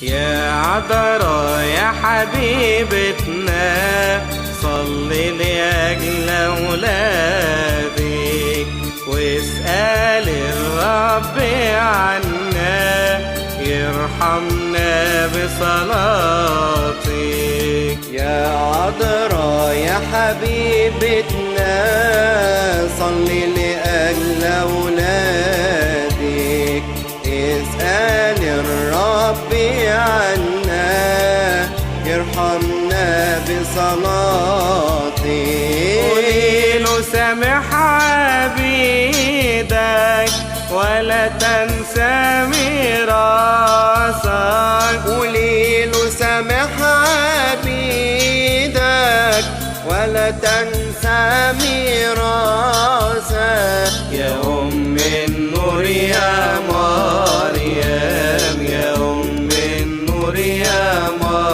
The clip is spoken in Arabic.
يا عذراء يا حبيبتنا، صلي لأجل أولادك واسأل الرب عنا يرحمنا بصلاتك. يا عذراء يا حبيبتنا، صلي لأجل أولادك اسأل الرب عنا يرحمنا بصلاتك. قوليله سامح عبيدك ولا تنسى ميراثك. قوليله سامح عبيدك ولا تنسى ميراثك. يا أم النور يا مريم، يا أم النور يا مريم.